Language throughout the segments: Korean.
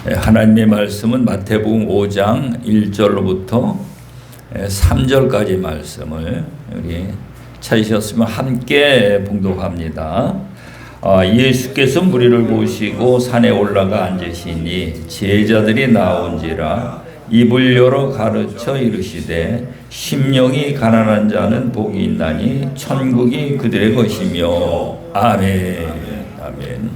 하나님의 말씀은 마태복음 5장 1절로부터 3절까지 말씀을 우리 찾으셨으면 함께 봉독합니다. 예수께서 무리를 보시고 산에 올라가 앉으시니 제자들이 나온지라 입을 열어 가르쳐 이르시되 심령이 가난한 자는 복이 있나니 천국이 그들의 것이며. 아멘. 아멘.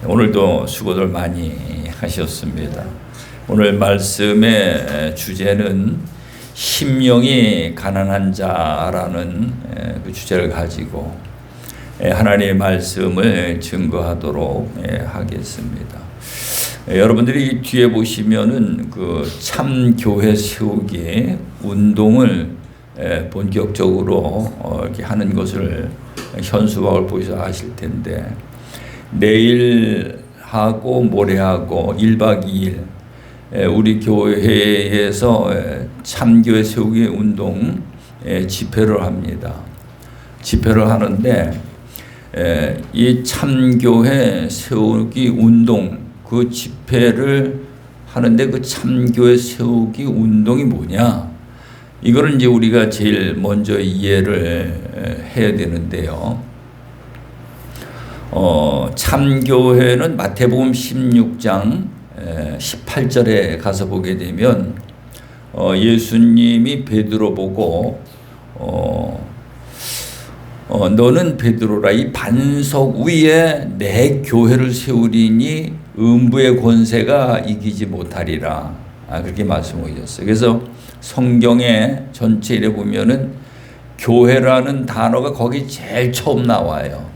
오늘도 수고들 많이 하셨습니다. 오늘 말씀의 주제는 심령이 가난한 자라는 그 주제를 가지고 하나님의 말씀을 증거하도록 하겠습니다. 여러분들이 뒤에 보시면은 그 참교회 세우기 운동을 본격적으로 이렇게 하는 것을 현수막을 보셔서 아실 텐데, 내일하고 모레하고 1박 2일 우리 교회에서 참교회 세우기 운동 집회를 합니다. 집회를 하는데 이 참교회 세우기 운동 그 집회를 하는데 그 참교회 세우기 운동이 뭐냐? 이거를 이제 우리가 제일 먼저 이해를 해야 되는데요. 참교회는 마태복음 16장 18절에 가서 보게 되면 예수님이 베드로 보고 너는 베드로라, 이 반석 위에 내 교회를 세우리니 음부의 권세가 이기지 못하리라, 그렇게 말씀하셨어요. 그래서 성경의 전체에 보면은 교회라는 단어가 거기 제일 처음 나와요.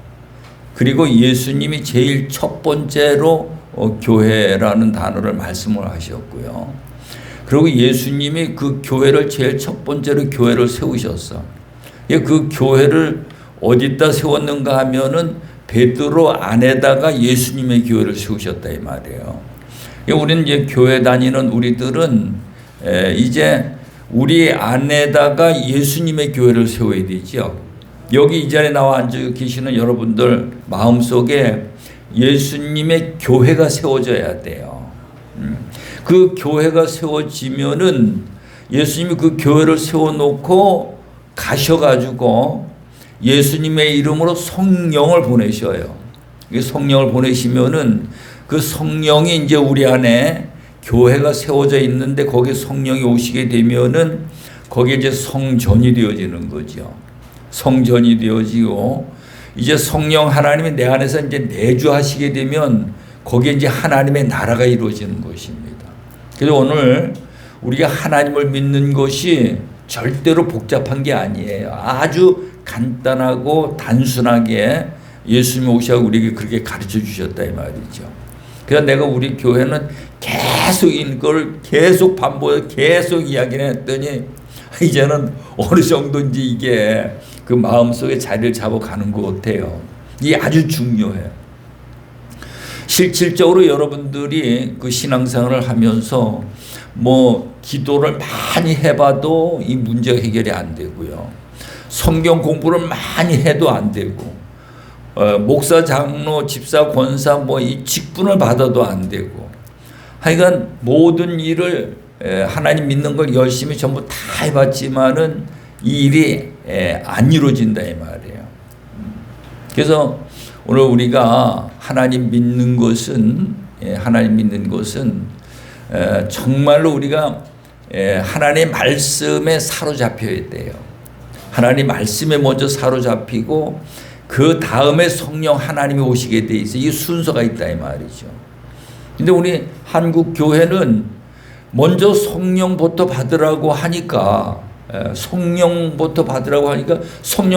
그리고 예수님이 제일 첫 번째로 교회라는 단어를 말씀을 하셨고요. 그리고 예수님이 그 교회를 제일 첫 번째로 교회를 세우셨어. 그 교회를 어디다 세웠는가 하면은 베드로 안에다가 예수님의 교회를 세우셨다 이 말이에요. 우리는 이제 교회 다니는 우리들은 이제 우리 안에다가 예수님의 교회를 세워야 되죠. 여기 이 자리에 나와 앉아 계시는 여러분들 마음속에 예수님의 교회가 세워져야 돼요. 그 교회가 세워지면은 예수님이 그 교회를 세워놓고 가셔가지고 예수님의 이름으로 성령을 보내셔요. 성령을 보내시면은 그 성령이 이제 우리 안에 교회가 세워져 있는데 거기에 성령이 오시게 되면은 거기에 이제 성전이 되어지는 거죠. 성전이 되어지고 이제 성령 하나님이 내 안에서 이제 내주하시게 되면 거기에 이제 하나님의 나라가 이루어지는 것입니다. 그래서 오늘 우리가 하나님을 믿는 것이 절대로 복잡한 게 아니에요. 아주 간단하고 단순하게 예수님이 오셔서 우리에게 그렇게 가르쳐 주셨다 이 말이죠. 그래서 내가 우리 교회는 계속 이걸 계속 반복해서 계속 이야기를 했더니 이제는 어느 정도인지 이게 그 마음속에 자리를 잡아가는 것 같아요. 이게 아주 중요해요. 실질적으로 여러분들이 그 신앙생활을 하면서 뭐 기도를 많이 해봐도 이 문제가 해결이 안 되고요. 성경 공부를 많이 해도 안 되고, 목사, 장로, 집사, 권사 뭐 이 직분을 받아도 안 되고, 하여간 모든 일을 하나님 믿는 걸 열심히 전부 다 해봤지만은 이 일이 안 이루어진다 이 말이에요. 그래서 오늘 우리가 하나님 믿는 것은 정말로 우리가 하나님의 말씀에 사로잡혀야 돼요. 하나님 말씀에 먼저 사로잡히고 그 다음에 성령 하나님이 오시게 돼 있어요. 이 순서가 있다 이 말이죠. 근데 우리 한국 교회는 먼저 성령부터 받으라고 하니까 성령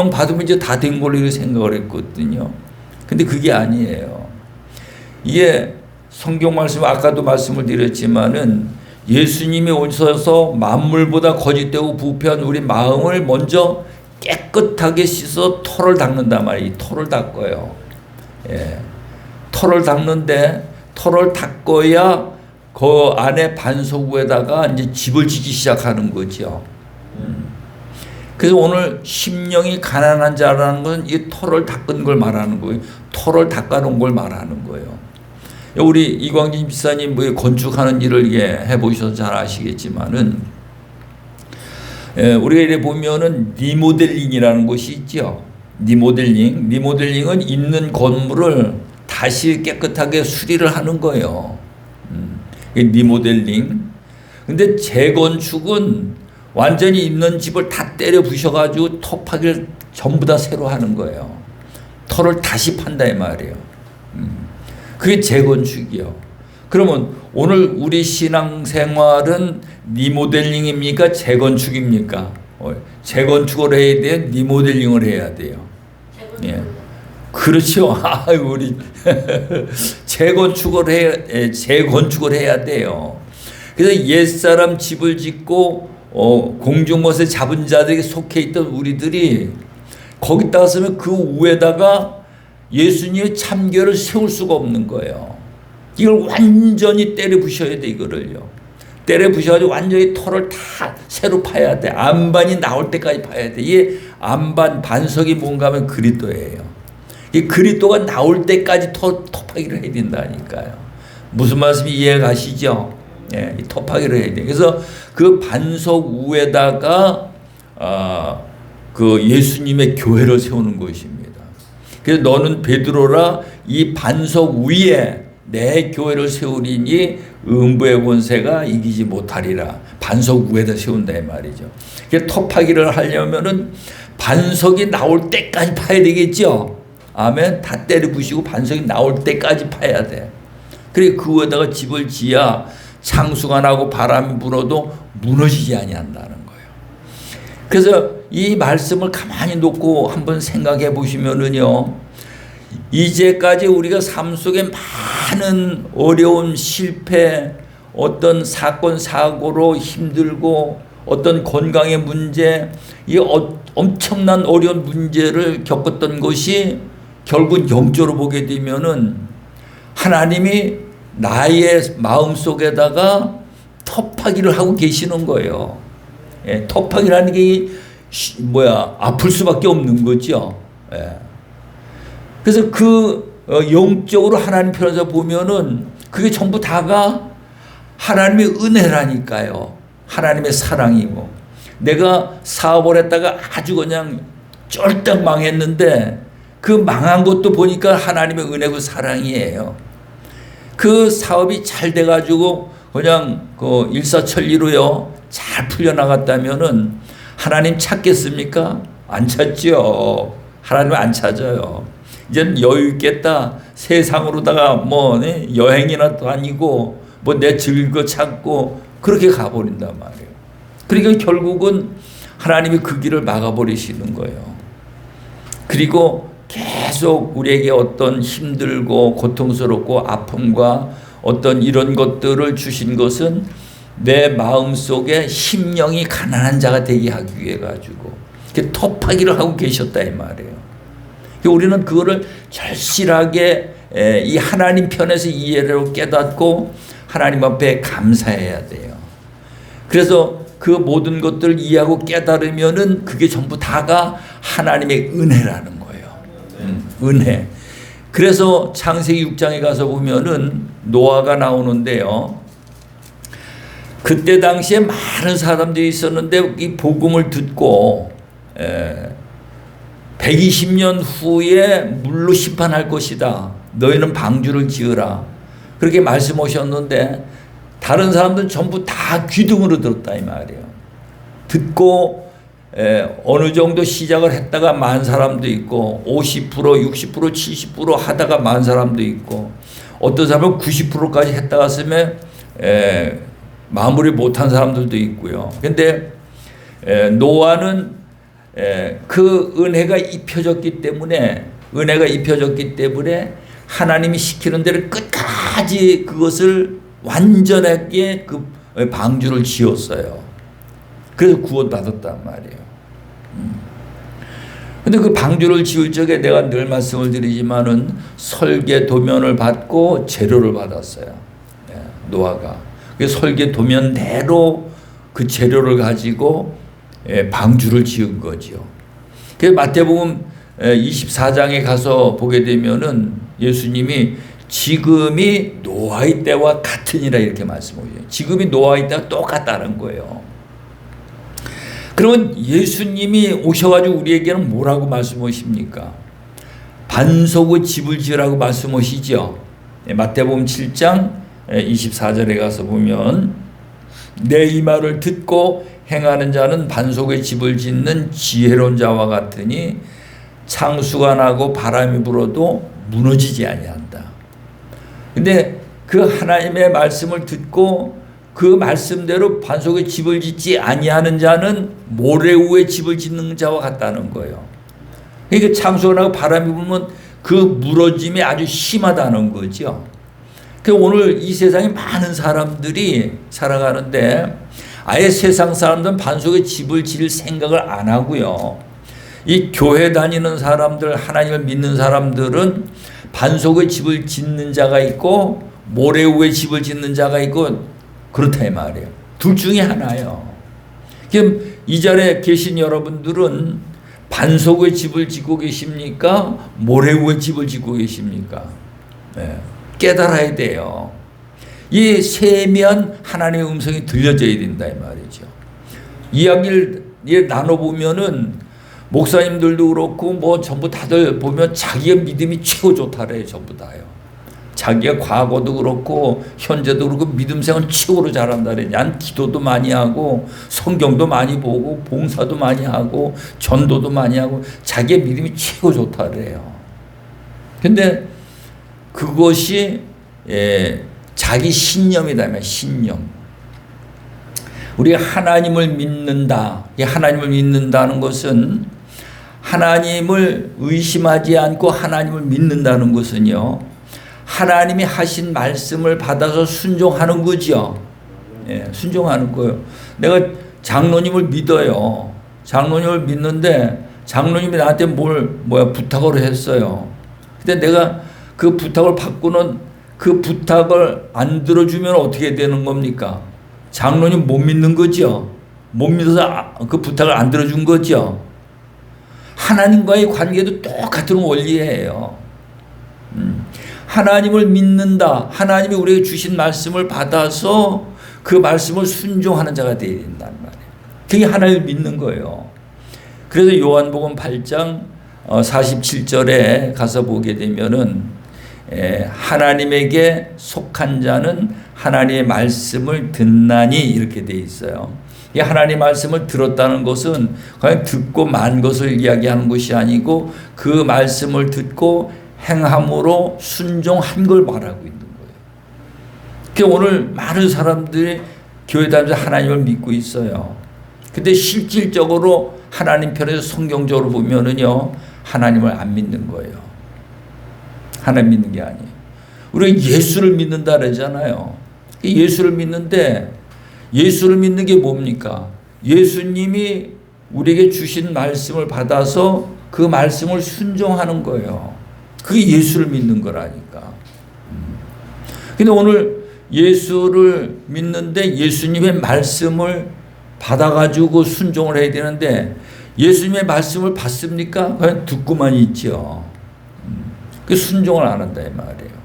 받으면 이제 다 된 걸로 생각을 했거든요. 근데 그게 아니에요. 이게 성경 말씀, 아까도 말씀을 드렸지만은 예수님이 오셔서 만물보다 거짓되고 부패한 우리 마음을 먼저 깨끗하게 씻어 토를 닦는단 말이에요. 토를 닦아요. 토를 닦는데 토를 닦아야 그 안에 반석 위에다가 이제 집을 짓기 시작하는 거죠. 그래서 오늘 심령이 가난한 자라는 건 이 토를 닦은 걸 말하는 거예요. 토를 닦아놓은 걸 말하는 거예요. 우리 이광진 집사님 뭐 건축하는 일을 해보셔서 잘 아시겠지만은, 우리가 이래 보면은 리모델링이라는 것이 있죠. 리모델링은 있는 건물을 다시 깨끗하게 수리를 하는 거예요. 리모델링. 근데 재건축은 완전히 있는 집을 다 때려 부셔가지고 토파기를 전부 다 새로 하는 거예요. 터를 다시 판다 이 말이에요. 그게 재건축이요. 그러면 오늘 우리 신앙생활은 리모델링입니까? 재건축입니까? 재건축을 해야 돼요? 리모델링을 해야 돼요? 예. 그렇죠. 우리 재건축을 해야 돼요. 그래서 옛사람 집을 짓고 공중못에 잡은 자들에게 속해 있던 우리들이 거기다가 쓰면 그 위에다가 예수님의 참교를 세울 수가 없는 거예요. 이걸 완전히 때려 부셔야 돼. 이거를요. 때려 부셔가지고 완전히 터를 다 새로 파야 돼. 안반이 나올 때까지 파야 돼. 이게 반석이 뭔가 하면 그리스도예요. 이 그리스도가 나올 때까지 토파기를 해야 된다니까요. 무슨 말씀이 이해가 가시죠? 예, 이 토파기를 해야 돼. 그래서 그 반석 위에다가 그 예수님의 교회를 세우는 것입니다. 그래서 너는 베드로라 이 반석 위에 내 교회를 세우리니 음부의 권세가 이기지 못하리라. 반석 위에다 세운다 이 말이죠. 그래서 토파기를 하려면은 반석이 나올 때까지 파야 되겠죠. 아멘. 다 때려 부시고 반석이 나올 때까지 파야 돼. 그래 그 위에다가 집을 지어야 창수가 나고 바람이 불어도 무너지지 아니한다는 거예요. 그래서 이 말씀을 가만히 놓고 한번 생각해 보시면은요, 이제까지 우리가 삶 속에 많은 어려운 실패, 어떤 사건 사고로 힘들고 어떤 건강의 문제, 이 엄청난 어려운 문제를 겪었던 것이 결국 영적으로 보게 되면은 하나님이 나의 마음 속에다가 토파기를 하고 계시는 거예요. 예, 토파기라는 게 아플 수밖에 없는 거죠. 예. 그래서 영적으로 하나님 편에서 보면은 그게 전부 다가 하나님의 은혜라니까요. 하나님의 사랑이고. 내가 사업을 했다가 아주 그냥 쫄딱 망했는데 그 망한 것도 보니까 하나님의 은혜고 사랑이에요. 그 사업이 잘 돼가지고 그냥 그 일사천리로요 잘 풀려나갔다면은 하나님 찾겠습니까? 안 찾죠. 하나님 안 찾아요. 이제는 여유 있겠다. 세상으로다가 여행이나 다니고 내 즐길 거 찾고 그렇게 가버린단 말이에요. 그러니까 결국은 하나님이 그 길을 막아버리시는 거예요. 그리고 계속 우리에게 어떤 힘들고 고통스럽고 아픔과 어떤 이런 것들을 주신 것은 내 마음속에 심령이 가난한 자가 되게 하기 위해 가지고 토파기를 하고 계셨다 이 말이에요. 우리는 그거를 절실하게 이 하나님 편에서 이해를 깨닫고 하나님 앞에 감사해야 돼요. 그래서 그 모든 것들을 이해하고 깨달으면은 그게 전부 다가 하나님의 은혜라는 거예요. 은혜. 그래서 창세기 6장에 가서 보면은 노아가 나오는데요. 그때 당시에 많은 사람들이 있었는데 이 복음을 듣고 120년 후에 물로 심판할 것이다. 너희는 방주를 지으라. 그렇게 말씀하셨는데 다른 사람들은 전부 다 귀등으로 들었다 이 말이에요. 듣고 어느 정도 시작을 했다가 만 사람도 있고 50%, 60%, 70% 하다가 만 사람도 있고 어떤 사람은 90%까지 했다가 쓰면 마무리 못한 사람들도 있고요. 근데 노아는 그 은혜가 입혀졌기 때문에 하나님이 시키는 대로 끝까지 그것을 완전하게 그 방주를 지었어요. 그래서 구원받았단 말이에요. 근데 그 방주를 지을 적에 내가 늘 말씀을 드리지만은 설계 도면을 받고 재료를 받았어요. 노아가. 그 설계 도면대로 그 재료를 가지고 방주를 지은 거죠. 그래서 마태복음 24장에 가서 보게 되면은 예수님이 지금이 노아의 때와 같으니라 이렇게 말씀하죠. 지금이 노아의 때와 똑같다는 거예요. 그러면 예수님이 오셔가지고 우리에게는 뭐라고 말씀하십니까? 반석의 집을 지으라고 말씀하시죠. 마태복음 7장 24절에 가서 보면 내 이 말을 듣고 행하는 자는 반석의 집을 짓는 지혜로운 자와 같으니 창수가 나고 바람이 불어도 무너지지 아니한다. 근데 그 하나님의 말씀을 듣고 그 말씀대로 반석의 집을 짓지 아니하는 자는 모래 위에 집을 짓는 자와 같다는 거예요. 그러니까 창수가 나고 바람이 불면 그 무너짐이 아주 심하다는 거죠. 오늘 이 세상에 많은 사람들이 살아가는데 아예 세상 사람들은 반석의 집을 지을 생각을 안 하고요. 이 교회 다니는 사람들, 하나님을 믿는 사람들은 반석의 집을 짓는 자가 있고 모래 위에 집을 짓는 자가 있고 그렇다 이 말이에요. 둘 중에 하나예요. 그럼 이 자리에 계신 여러분들은 반석의 집을 짓고 계십니까? 모래 위에 집을 짓고 계십니까? 네. 깨달아야 돼요. 이 세면 하나님의 음성이 들려져야 된다 이 말이죠. 이야기를 나눠보면은 목사님들도 그렇고 뭐 전부 다들 보면 자기의 믿음이 최고 좋다래요. 전부 다요. 자기의 과거도 그렇고 현재도 그렇고 믿음 생활 최고로 잘한다래. 난 기도도 많이 하고 성경도 많이 보고 봉사도 많이 하고 전도도 많이 하고 자기의 믿음이 최고 좋다래요. 근데 그것이 자기 신념이다. 신념. 우리가 하나님을 믿는다. 하나님을 믿는다는 것은 하나님을 의심하지 않고 하나님을 믿는다는 것은요. 하나님이 하신 말씀을 받아서 순종하는 거죠. 순종하는 거예요. 내가 장로님을 믿어요. 장로님을 믿는데 장로님이 나한테 부탁을 했어요. 근데 내가 그 부탁을 받고는 그 부탁을 안 들어주면 어떻게 되는 겁니까? 장로님 못 믿는 거죠. 못 믿어서 그 부탁을 안 들어준 거죠. 하나님과의 관계도 똑같은 원리예요. 하나님을 믿는다. 하나님이 우리에게 주신 말씀을 받아서 그 말씀을 순종하는 자가 되어야 된단 말이에요. 그게 하나님을 믿는 거예요. 그래서 요한복음 8장 47절에 가서 보게 되면은 하나님에게 속한 자는 하나님의 말씀을 듣나니 이렇게 되어 있어요. 이 하나님의 말씀을 들었다는 것은 그냥 듣고 만 것을 이야기하는 것이 아니고 그 말씀을 듣고 행함으로 순종한 걸 말하고 있는 거예요. 그러니까 오늘 많은 사람들이 교회 다니면서 하나님을 믿고 있어요. 근데 실질적으로 하나님 편에서 성경적으로 보면은요, 하나님을 안 믿는 거예요. 하나님 믿는 게 아니에요. 우리가 예수를 믿는다 그러잖아요. 예수를 믿는데 예수를 믿는 게 뭡니까? 예수님이 우리에게 주신 말씀을 받아서 그 말씀을 순종하는 거예요. 그게 예수를 믿는 거라니까. 근데 오늘 예수를 믿는데 예수님의 말씀을 받아가지고 순종을 해야 되는데 예수님의 말씀을 받습니까? 그냥 듣고만 있죠. 그 순종을 안 한다 이 말이에요.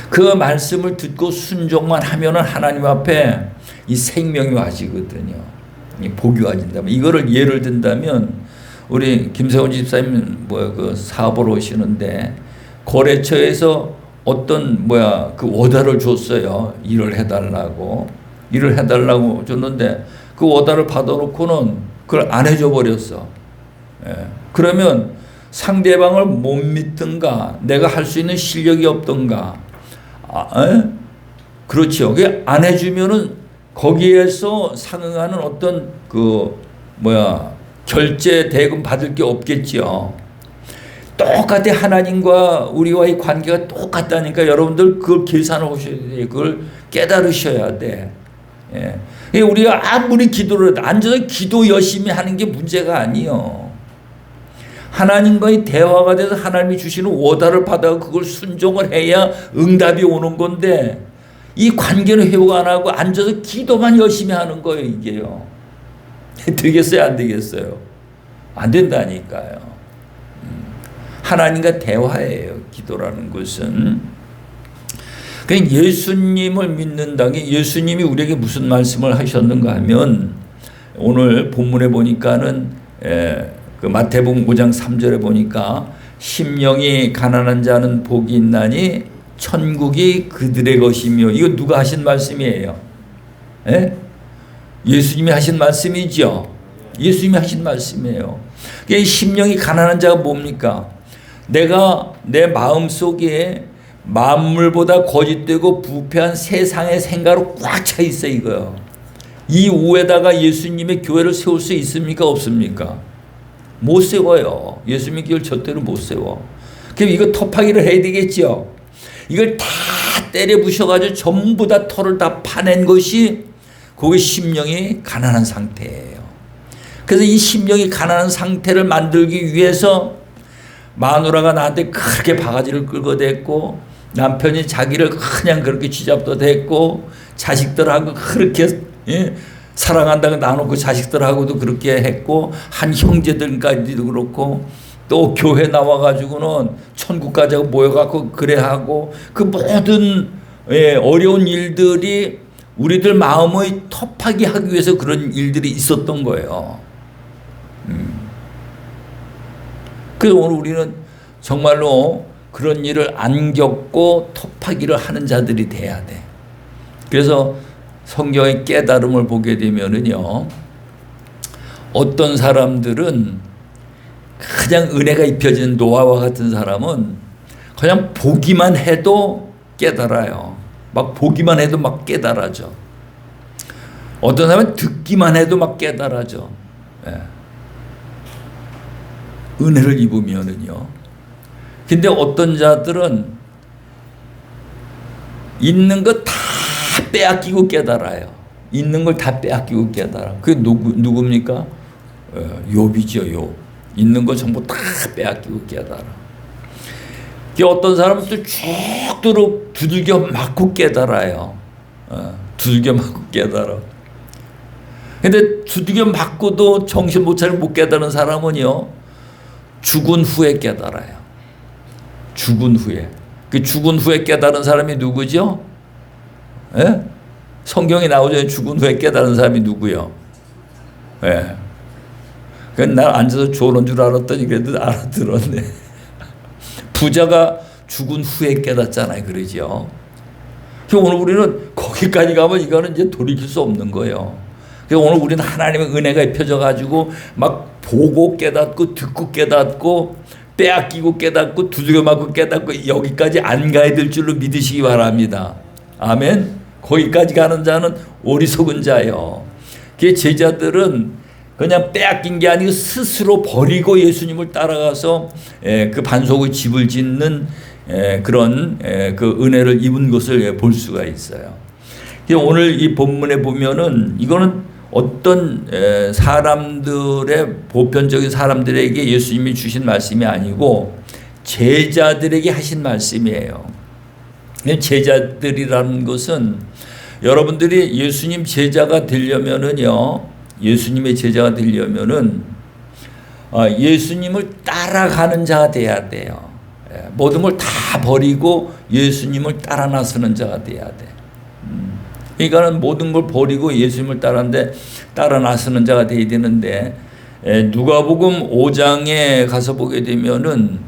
그 말씀을 듣고 순종만 하면은 하나님 앞에 이 생명이 와지거든요. 이 복이 와진다. 이거를 예를 든다면 우리 김세훈 집사님 그 사업을 오시는데 거래처에서 어떤 그 오다를 줬어요. 일을 해달라고 줬는데 그 오다를 받아놓고는 그걸 안 해줘 버렸어. 그러면 상대방을 못 믿든가 내가 할 수 있는 실력이 없던가 그렇죠. 그게 안 해주면은 거기에서 상응하는 어떤 결제 대금 받을 게 없겠죠. 똑같아. 하나님과 우리와의 관계가 똑같다니까 여러분들 그걸 계산을 하셔야 돼요. 그걸 깨달으셔야 돼. 우리가 아무리 기도를 앉아서 기도 열심히 하는 게 문제가 아니요. 하나님과의 대화가 돼서 하나님이 주시는 오다를 받아 그걸 순종을 해야 응답이 오는 건데 이 관계는 회복 안 하고 앉아서 기도만 열심히 하는 거예요. 이게요. 되겠어요? 안 되겠어요? 안 된다니까요. 하나님과 대화예요. 기도라는 것은. 그러니까 예수님을 믿는다는 게, 예수님이 우리에게 무슨 말씀을 하셨는가 하면 오늘 본문에 보니까는 그 마태복음 5장 3절에 보니까 심령이 가난한 자는 복이 있나니 천국이 그들의 것이며, 이거 누가 하신 말씀이에요? 예수님이 하신 말씀이죠. 예수님이 하신 말씀이에요. 심령이 가난한 자가 뭡니까? 내가 내 마음속에 만물보다 거짓되고 부패한 세상의 생각으로 꽉 차 있어, 이거요. 이 우에다가 예수님의 교회를 세울 수 있습니까? 없습니까? 못 세워요. 예수님의 교회를 절대로 못 세워. 그럼 이거 터파기를 해야 되겠죠. 이걸 다 때려 부셔가지고 전부 다 털을 다 파낸 것이 그게 심령이 가난한 상태예요. 그래서 이 심령이 가난한 상태를 만들기 위해서 마누라가 나한테 그렇게 바가지를 끌고 댔고, 남편이 자기를 그냥 그렇게 쥐잡도 댔고, 자식들하고 그렇게 사랑한다고 나놓고 자식들하고도 그렇게 했고, 한 형제들까지도 그렇고, 또 교회 나와가지고는 천국 가자고 모여갖고 그래 하고, 그 모든 어려운 일들이 우리들 마음의 터파기 하기 위해서 그런 일들이 있었던 거예요. 그래서 오늘 우리는 정말로 그런 일을 안 겪고 터파기를 하는 자들이 돼야 돼. 그래서 성경의 깨달음을 보게 되면은요, 어떤 사람들은 그냥 은혜가 입혀진 노아와 같은 사람은 그냥 보기만 해도 깨달아요. 막 보기만 해도 막 깨달아져. 어떤 사람은 듣기만 해도 막 깨달아져. 은혜를 입으면은요. 근데 어떤 자들은 있는 거 다 빼앗기고 깨달아요. 있는 걸 다 빼앗기고 깨달아. 그게 누굽니까? 욥이죠, 욥. 있는 거 전부 다 빼앗기고 깨달아. 어떤 사람은 또 쭉 두들겨 맞고 깨달아요. 두들겨 맞고 깨달아. 근데 두들겨 맞고도 정신 못 차리고 못 깨달은 사람은요, 죽은 후에 깨달아요. 죽은 후에. 그 죽은 후에 깨달은 사람이 누구죠? 성경에 나오죠. 죽은 후에 깨달은 사람이 누구요? 날 앉아서 조는 줄 알았더니 그래도 알아들었네. 부자가 죽은 후에 깨닫잖아요. 그러죠. 오늘 우리는 거기까지 가면 이거는 이제 돌이킬 수 없는 거예요. 오늘 우리는 하나님의 은혜가 입혀져가지고 막 보고 깨닫고 듣고 깨닫고 빼앗기고 깨닫고 두들겨 맞고 깨닫고 여기까지 안 가야 될 줄로 믿으시기 바랍니다. 아멘. 거기까지 가는 자는 어리석은 자요. 그 제자들은 그냥 빼앗긴 게 아니고 스스로 버리고 예수님을 따라가서 그 반석의 집을 짓는 그런 그 은혜를 입은 것을 볼 수가 있어요. 오늘 이 본문에 보면은 이거는 어떤 사람들의 보편적인 사람들에게 예수님이 주신 말씀이 아니고 제자들에게 하신 말씀이에요. 제자들이라는 것은 여러분들이 예수님 제자가 되려면은요, 예수님의 제자가 되려면은 예수님을 따라가는 자가 돼야 돼요. 모든 걸 다 버리고 예수님을 따라 나서는 자가 돼야 돼. 그러니까는 모든 걸 버리고 예수님을 따라 나서는 자가 돼야 되는데, 누가복음 5장에 가서 보게 되면은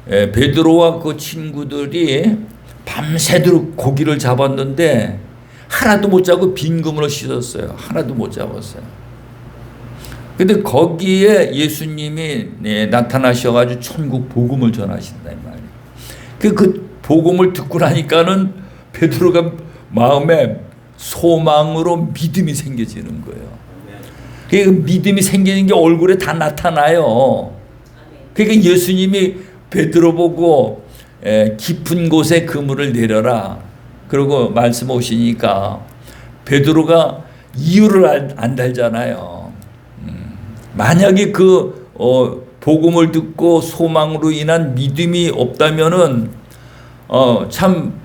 베드로와 그 친구들이 밤새도록 고기를 잡았는데 하나도 못 잡고 빈 그물로 씻었어요. 하나도 못 잡았어요. 근데 거기에 예수님이 나타나셔가지고 천국 복음을 전하신다 이 말이에요. 그 복음을 듣고 나니까는 베드로가 마음에 소망으로 믿음이 생겨지는 거예요. 그 믿음이 생기는 게 얼굴에 다 나타나요. 그러니까 예수님이 베드로 보고 깊은 곳에 그물을 내려라 그러고 말씀 오시니까 베드로가 이유를 안 달잖아요. 만약에 그 복음을 듣고 소망으로 인한 믿음이 없다면은 참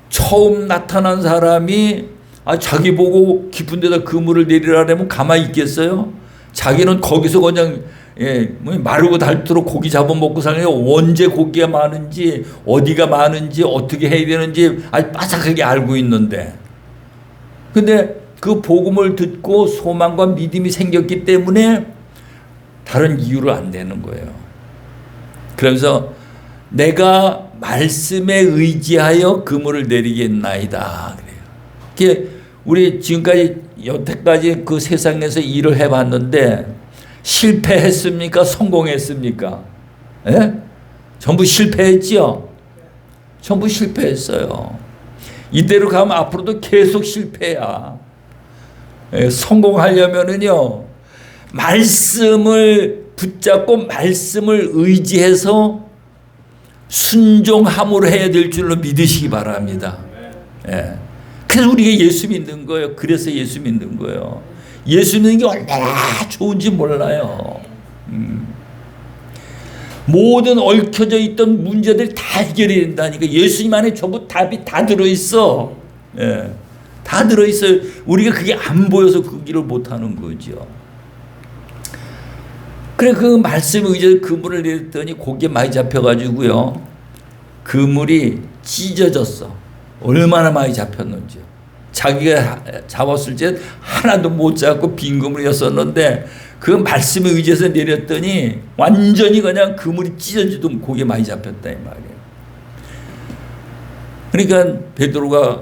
처음 나타난 사람이 자기 보고 깊은 데다 그물을 내리라 하면 가만히 있겠어요? 자기는 거기서 그냥 뭐 마르고 닳도록 고기 잡아먹고 사는 게 언제 고기가 많은지 어디가 많은지 어떻게 해야 되는지 아주 빠삭하게 알고 있는데, 근데 그 복음을 듣고 소망과 믿음이 생겼기 때문에 다른 이유로 안 되는 거예요. 그러면서 내가 말씀에 의지하여 그물을 내리겠나이다 그래요. 우리 지금까지 여태까지 그 세상에서 일을 해봤는데 실패했습니까? 성공했습니까? 예? 전부 실패했죠? 전부 실패했어요. 이대로 가면 앞으로도 계속 실패야. 예, 성공하려면은요, 말씀을 붙잡고 말씀을 의지해서 순종함으로 해야 될 줄로 믿으시기 바랍니다. 예. 그래서 우리가 예수 믿는 거예요. 그래서 예수 믿는 거예요. 예수 믿는 게 얼마나 좋은지 몰라요. 모든 얽혀져 있던 문제들이 다 해결이 된다니까. 예수님 안에 전부 답이 다 들어있어. 예. 다 들어있어요. 우리가 그게 안 보여서 그 길을 못하는 거죠. 그래, 그 말씀에 의지해서 그물을 내렸더니 고기에 많이 잡혀가지고요, 그물이 찢어졌어. 얼마나 많이 잡혔는지요. 자기가 잡았을 때 하나도 못 잡고 빈 그물이었었는데 그 말씀에 의지해서 내렸더니 완전히 그냥 그물이 찢어지도록 고기에 많이 잡혔다 이 말이에요. 그러니까 베드로가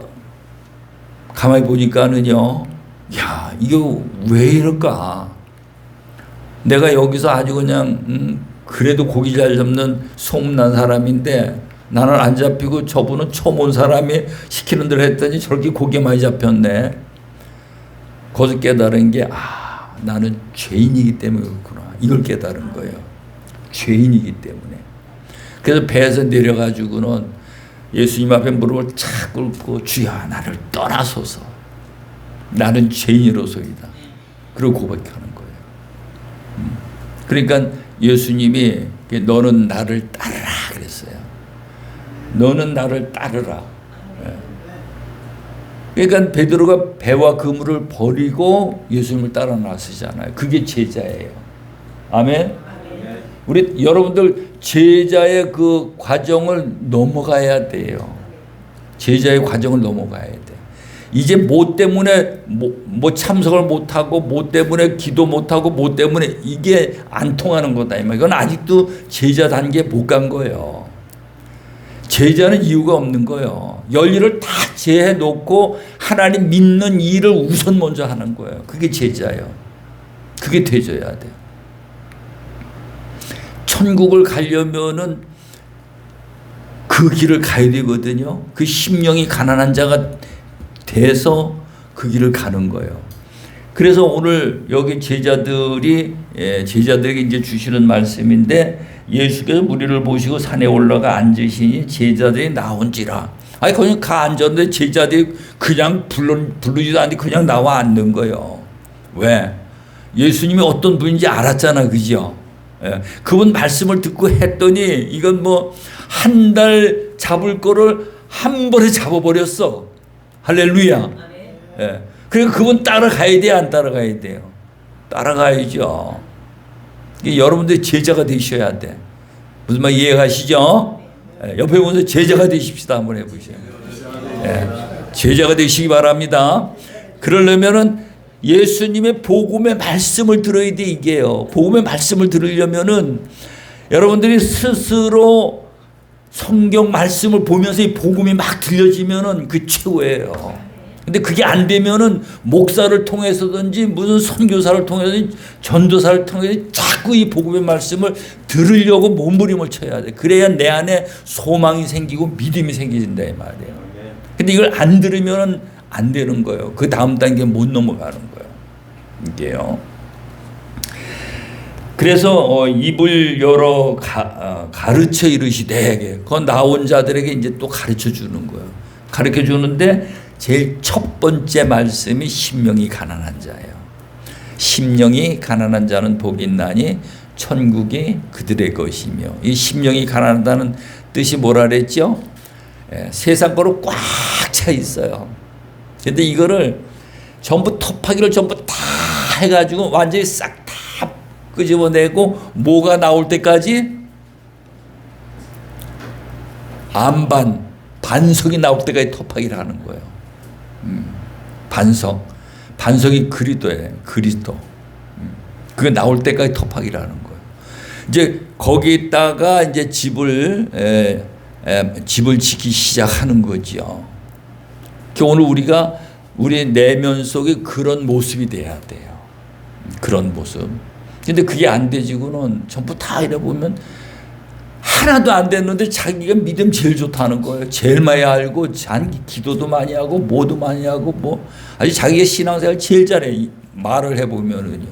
가만히 보니까는요, 야, 이거 왜 이럴까? 내가 여기서 아주 그냥 그래도 고기 잘 잡는 소문난 사람인데 나는 안 잡히고 저분은 처음 온 사람이 시키는 대로 했더니 저렇게 고기 많이 잡혔네. 거기서 깨달은 게, 나는 죄인이기 때문에 그렇구나. 이걸 깨달은 거예요. 죄인이기 때문에. 그래서 배에서 내려가지고는 예수님 앞에 무릎을 착 꿇고, 주여 나를 떠나소서. 나는 죄인으로서이다. 그리고 고백하는 거예요. 그러니까 예수님이 너는 나를 따르라 그랬어요. 너는 나를 따르라. 그러니까 베드로가 배와 그물을 버리고 예수님을 따라 나서잖아요. 그게 제자예요. 아멘. 우리 여러분들 제자의 그 과정을 넘어가야 돼요. 제자의 과정을 넘어가야 돼. 이제 뭐 때문에 뭐 참석을 못하고 뭐 때문에 기도 못하고 뭐 때문에 이게 안 통하는 거다. 이건 아직도 제자 단계에 못 간 거예요. 제자는 이유가 없는 거예요. 열일을 다 제해 놓고 하나님 믿는 일을 우선 먼저 하는 거예요. 그게 제자예요. 그게 되져야 돼요. 천국을 가려면은 그 길을 가야 되거든요. 그 심령이 가난한 자가 돼서 그 길을 가는 거예요. 그래서 오늘 여기 제자들에게 이제 주시는 말씀인데, 예수께서 무리를 보시고 산에 올라가 앉으시니 제자들이 나온지라. 아니 그냥 가 앉았는데 제자들이 그냥 부르지도 않는데 그냥 나와 앉는 거예요. 왜? 예수님이 어떤 분인지 알았잖아, 그죠? 예. 그분 말씀을 듣고 했더니 이건 뭐 한 달 잡을 거를 한 번에 잡아버렸어. 할렐루야. 예. 그러니까 그분 따라가야 돼, 안 따라가야 돼요? 따라가야죠. 여러분들이 제자가 되셔야 돼. 무슨 말 이해가시죠? 예. 옆에 보면서 제자가 되십시다. 한번 해보세요. 예. 제자가 되시기 바랍니다. 그러려면은 예수님의 복음의 말씀을 들어야 돼, 이게요. 복음의 말씀을 들으려면은 여러분들이 스스로 성경 말씀을 보면서 이 복음이 막 들려지면은 그 최고예요. 근데 그게 안 되면은 목사를 통해서든지 무슨 선교사를 통해서든지 전도사를 통해서 자꾸 이 복음의 말씀을 들으려고 몸부림을 쳐야 돼. 그래야 내 안에 소망이 생기고 믿음이 생기진다 이 말이에요. 근데 이걸 안 들으면은 안 되는 거예요. 그 다음 단계 못 넘어가는 거예요. 이게요. 그래서 입을 열어 가르쳐 이르시되, 그 나온 자들에게 이제 또 가르쳐 주는 거예요. 가르쳐 주는데 제일 첫 번째 말씀이 심령이 가난한 자예요. 심령이 가난한 자는 복이 있나니 천국이 그들의 것이며. 이 심령이 가난하다는 뜻이 뭐라 그랬죠? 세상 거로 꽉 차 있어요. 근데 이거를 전부 톱하기를 전부 다 해가지고 완전히 싹 다 끄집어내고 뭐가 나올 때까지 반석이 나올 때까지 토파기를 하는 거예요. 반석이 그리스도예요. 그리스도. 그게 나올 때까지 토파기를 하는 거예요. 이제 거기다가 이제 집을 짓기 시작하는 거죠. 오늘 우리가 우리 내면 속에 그런 모습이 돼야 돼요. 그런 모습. 근데 그게 안 되지고는 전부 다 이래 보면 하나도 안 됐는데 자기가 믿음 제일 좋다는 거예요. 제일 많이 알고 기도도 많이 하고 뭐도 많이 하고 뭐 아주 자기가 신앙생활 제일 잘해. 말을 해보면은요.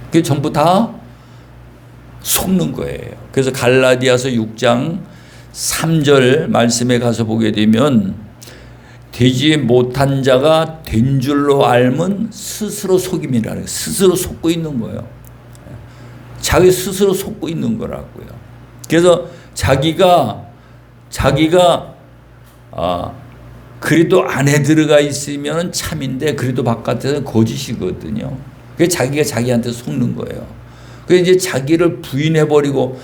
그게 전부 다 속는 거예요. 그래서 갈라디아서 6장 3절 말씀에 가서 보게 되면 되지 못한 자가 된 줄로 알면 스스로 속임이라는 거예요. 스스로 속고 있는 거예요. 자기 스스로 속고 있는 거라고요. 그래서 자기가 그리도 안에 들어가 있으면 참인데 그리도 바깥에서는 거짓이거든요. 그래서 자기가 자기한테 속는 거예요. 그래서 이제 자기를 부인해버리고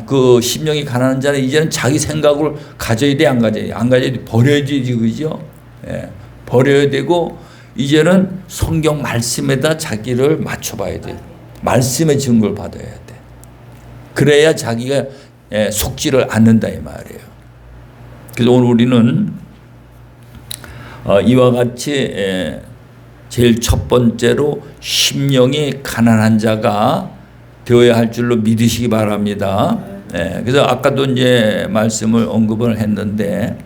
그 심령이 가난한 자는 이제는 자기 생각을 가져야 돼, 안 가져야 돼? 안 가져야 돼. 버려야 되지, 그죠? 예, 버려야 되고 이제는 성경 말씀에다 자기를 맞춰봐야 돼. 말씀의 증거를 받아야 돼. 그래야 자기가 속지를 않는다 이 말이에요. 그래서 오늘 우리는 이와 같이 제일 첫 번째로 심령이 가난한 자가 되어야 할 줄로 믿으시기 바랍니다. 그래서 아까도 이제 말씀을 언급을 했는데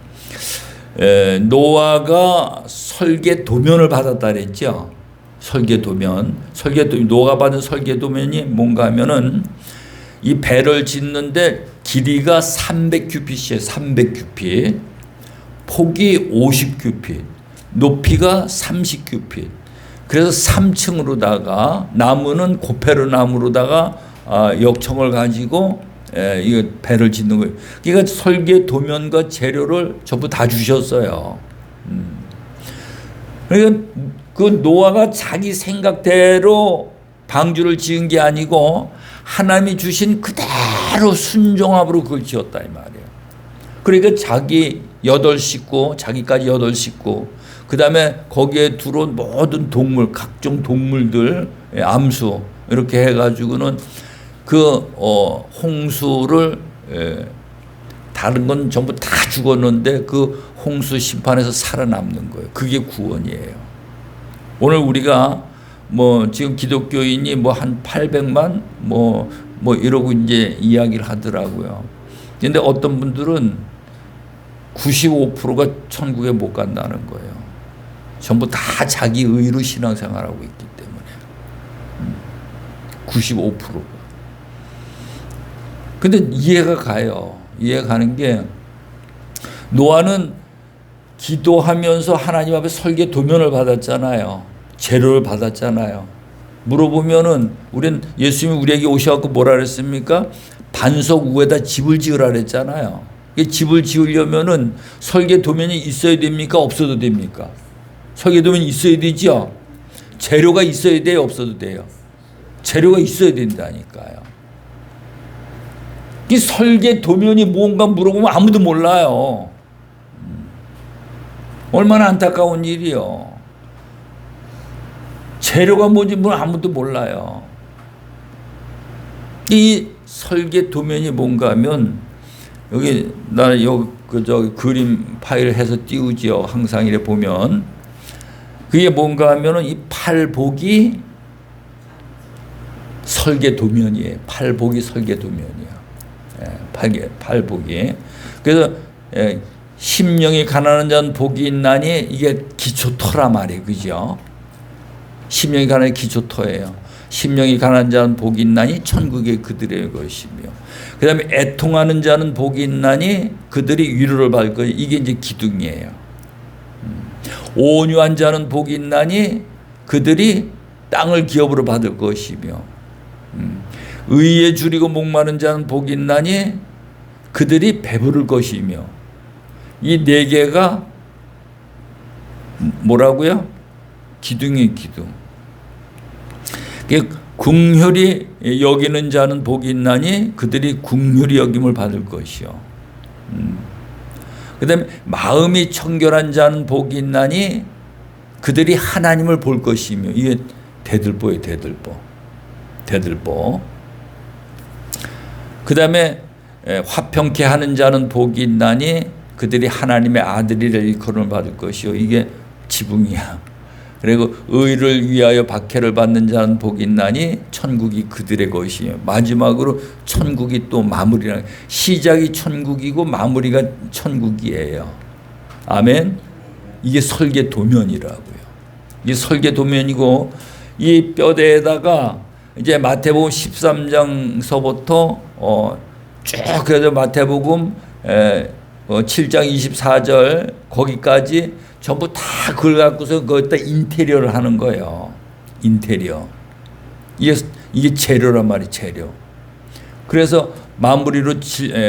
노아가 설계 도면을 받았다 그랬죠. 설계 도면. 노아가 받은 설계 도면이 뭔가 하면은 이 배를 짓는데 길이가 300규빗이에요. 300규빗. 폭이 50규빗. 높이가 30규빗. 그래서 3층으로다가 나무는 고페르 나무로다가 역청을 가지고 이 배를 짓는 거예요. 그러니까 설계 도면과 재료를 전부 다 주셨어요. 그러니까 그 노아가 자기 생각대로 방주를 지은 게 아니고 하나님이 주신 그대로 순종함으로 그걸 지었다 이 말이에요. 그러니까 자기 8식구, 자기까지 8식구, 그 다음에 거기에 들어온 모든 동물, 각종 동물들, 암수 이렇게 해가지고는 그 홍수를 다른 건 전부 다 죽었는데 그 홍수 심판에서 살아남는 거예요. 그게 구원이에요. 오늘 우리가 뭐 지금 기독교인이 뭐 한 800만 뭐 이러고 이제 이야기를 하더라고요. 근데 어떤 분들은 95%가 천국에 못 간다는 거예요. 전부 다 자기 의로 신앙생활하고 있기 때문에 95%가. 근데 이해가 가요. 이해가 가는 게 노아는 기도하면서 하나님 앞에 설계 도면을 받았잖아요. 재료를 받았잖아요. 물어보면은 우린 예수님이 우리에게 오셔갖고 뭐라 그랬습니까? 반석 위에다 집을 지으라 그랬잖아요. 집을 지으려면은 설계 도면이 있어야 됩니까? 없어도 됩니까? 설계 도면이 있어야 되죠. 재료가 있어야 돼요? 없어도 돼요? 재료가 있어야 된다니까요. 이 설계 도면이 뭔가 물어보면 아무도 몰라요. 얼마나 안타까운 일이요. 재료가 뭔지 아무도 몰라요. 이 설계 도면이 뭔가 하면 여기 그림 파일 해서 띄우지요. 항상 이래 보면 그게 뭔가 하면은 이 팔복이 설계 도면이에요. 팔복이 설계 도면이에요. 팔복이. 그래서 심령이 가난한 자는 복이 있나니 이게 기초토라 말이에요. 그죠? 심령이 가난한 기초토예요. 심령이 가난한 자는 복이 있나니 천국이 그들의 것이며, 그 다음에 애통하는 자는 복이 있나니 그들이 위로를 받을 것이며, 이게 이제 기둥이에요. 온유한 자는 복이 있나니 그들이 땅을 기업으로 받을 것이며, 의에 줄이고 목마른 자는 복이 있나니 그들이 배부를 것이며, 이 네 개가 뭐라고요? 기둥이 기둥. 긍휼히 여기는 자는 복이 있나니 그들이 긍휼히 여김을 받을 것이요. 그 다음에 마음이 청결한 자는 복이 있나니 그들이 하나님을 볼 것이며, 이게 대들보예요. 대들보. 그 다음에 화평케 하는 자는 복이 있나니 그들이 하나님의 아들이라 일컬음을 받을 것이요. 이게 지붕이야. 그리고 의를 위하여 박해를 받는 자는 복이 있나니 천국이 그들의 것이에요. 마지막으로 천국이 또 마무리라. 시작이 천국이고 마무리가 천국이에요. 아멘. 이게 설계 도면이라고요. 이게 설계 도면이고, 이 뼈대에다가 이제 마태복음 13장서부터 쭉 그래서 마태복음 7장 24절 거기까지 전부 다 그걸 갖고서 거기다 인테리어를 하는 거예요. 인테리어. 이게 재료란 말이에요. 재료. 그래서 마무리로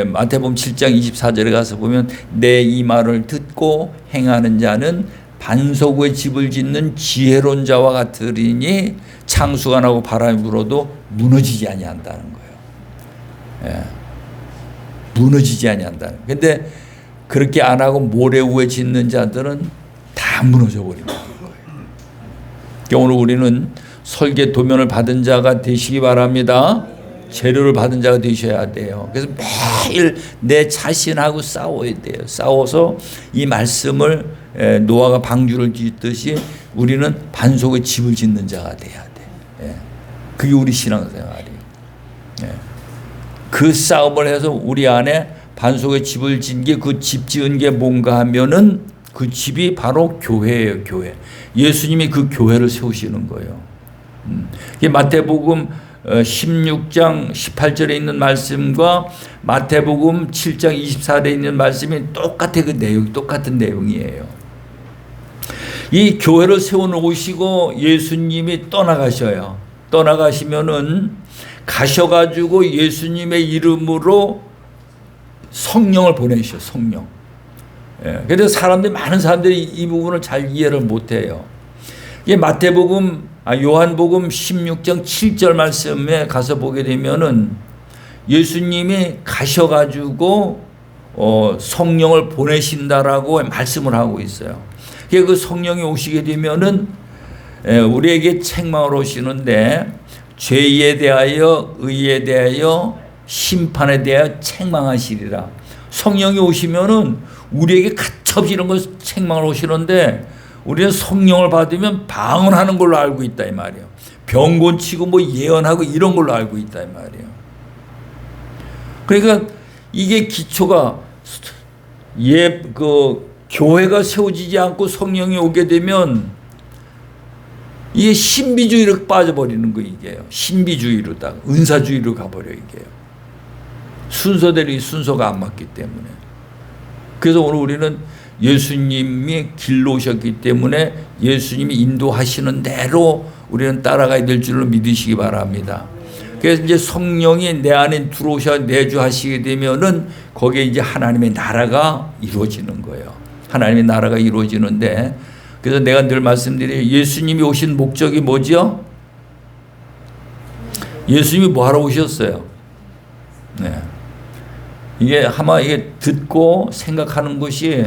마태복음 7장 24절에 가서 보면 내 이 말을 듣고 행하는 자는 반석 위에 집을 짓는 지혜로운 자와 같으리니 창수가 나고 바람이 불어도 무너지지 아니한다는 거예요. 예. 무너지지 아니한다는 거예요. 근데 그렇게 안 하고 모래 위에 짓는 자들은 다 무너져 버리는 거예요. 그러니까 오늘 우리는 설계 도면을 받은 자가 되시기 바랍니다. 재료를 받은 자가 되셔야 돼요. 그래서 매일 내 자신하고 싸워야 돼요. 싸워서 이 말씀을 노아가 방주를 짓듯이 우리는 반석에 집을 짓는 자가 돼야 돼. 그게 우리 신앙생활이에요. 그 싸움을 해서 우리 안에 반석에 집을 짓는 게, 그 집 지은 게 뭔가 하면은 그 집이 바로 교회예요. 교회. 예수님이 그 교회를 세우시는 거예요. 마태복음 16장 18절에 있는 말씀과 마태복음 7장 24절에 있는 말씀이 똑같은 그 내용, 똑같은 내용이에요. 이 교회를 세워놓으시고 예수님이 떠나가셔요. 떠나가시면은 가셔가지고 예수님의 이름으로 성령을 보내셔. 성령. 그래서 많은 사람들이 이 부분을 잘 이해를 못해요. 이게 요한복음 16장 7절 말씀에 가서 보게 되면은 예수님이 가셔가지고 성령을 보내신다라고 말씀을 하고 있어요. 그 성령이 오시게 되면은 우리에게 책망을 오시는데, 죄에 대하여, 의에 대하여, 심판에 대하여 책망하시리라. 성령이 오시면은 우리에게 가차없이 이런 걸 책망을 오시는데, 우리는 성령을 받으면 방언하는 걸로 알고 있다 이 말이에요. 병 고치고 뭐 예언하고 이런 걸로 알고 있다 이 말이에요. 그러니까 이게 기초가 교회가 세워지지 않고 성령이 오게 되면 이게 신비주의로 빠져버리는 거 이게요. 신비주의로다가 은사주의로 가버려 이게요. 순서대로 순서가 안 맞기 때문에. 그래서 오늘 우리는 예수님이 길로 오셨기 때문에 예수님이 인도하시는 대로 우리는 따라가야 될 줄로 믿으시기 바랍니다. 그래서 이제 성령이 내 안에 들어오셔 내주하시게 되면은 거기에 이제 하나님의 나라가 이루어지는 거예요. 하나님의 나라가 이루어지는데, 그래서 내가 늘 말씀드려요. 예수님이 오신 목적이 뭐죠? 예수님이 뭐 하러 오셨어요? 이게 아마 이게 듣고 생각하는 것이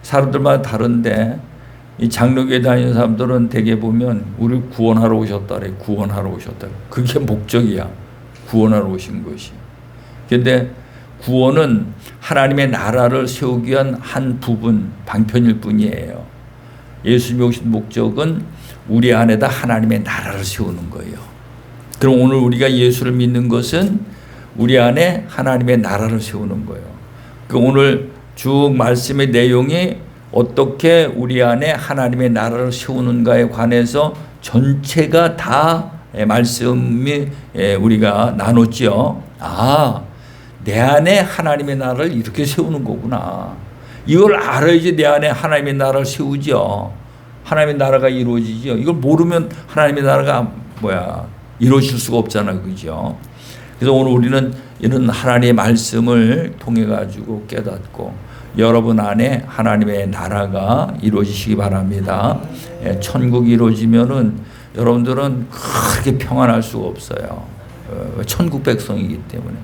사람들마다 다른데, 이 장로교에 다니는 사람들은 대개 보면 우리 구원하러 오셨다 그래. 구원하러 오셨다. 그게 목적이야. 구원하러 오신 것이. 그런데 구원은 하나님의 나라를 세우기 위한 한 부분, 방편일 뿐이에요. 예수님이 오신 목적은 우리 안에다 하나님의 나라를 세우는 거예요. 그럼 오늘 우리가 예수를 믿는 것은 우리 안에 하나님의 나라를 세우는 거예요. 오늘 쭉 말씀의 내용이 어떻게 우리 안에 하나님의 나라를 세우는가에 관해서 전체가 다 말씀이 우리가 나눴죠. 내 안에 하나님의 나라를 이렇게 세우는 거구나. 이걸 알아야지 내 안에 하나님의 나라를 세우죠. 하나님의 나라가 이루어지죠. 이걸 모르면 하나님의 나라가 이루어질 수가 없잖아요. 그죠? 그래서 오늘 우리는 이런 하나님의 말씀을 통해 가지고 깨닫고 여러분 안에 하나님의 나라가 이루어지시기 바랍니다. 천국이 이루어지면은 여러분들은 그렇게 평안할 수가 없어요. 천국 백성이기 때문에.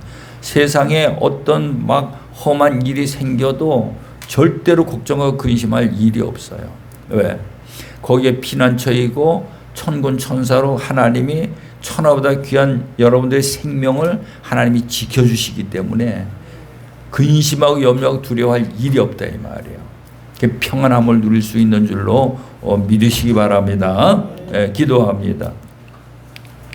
세상에 어떤 막 험한 일이 생겨도 절대로 걱정하고 근심할 일이 없어요. 왜? 거기에 피난처이고 천군 천사로 하나님이 천하보다 귀한 여러분들의 생명을 하나님이 지켜주시기 때문에 근심하고 염려하고 두려워할 일이 없다 이 말이에요. 평안함을 누릴 수 있는 줄로 믿으시기 바랍니다. 기도합니다.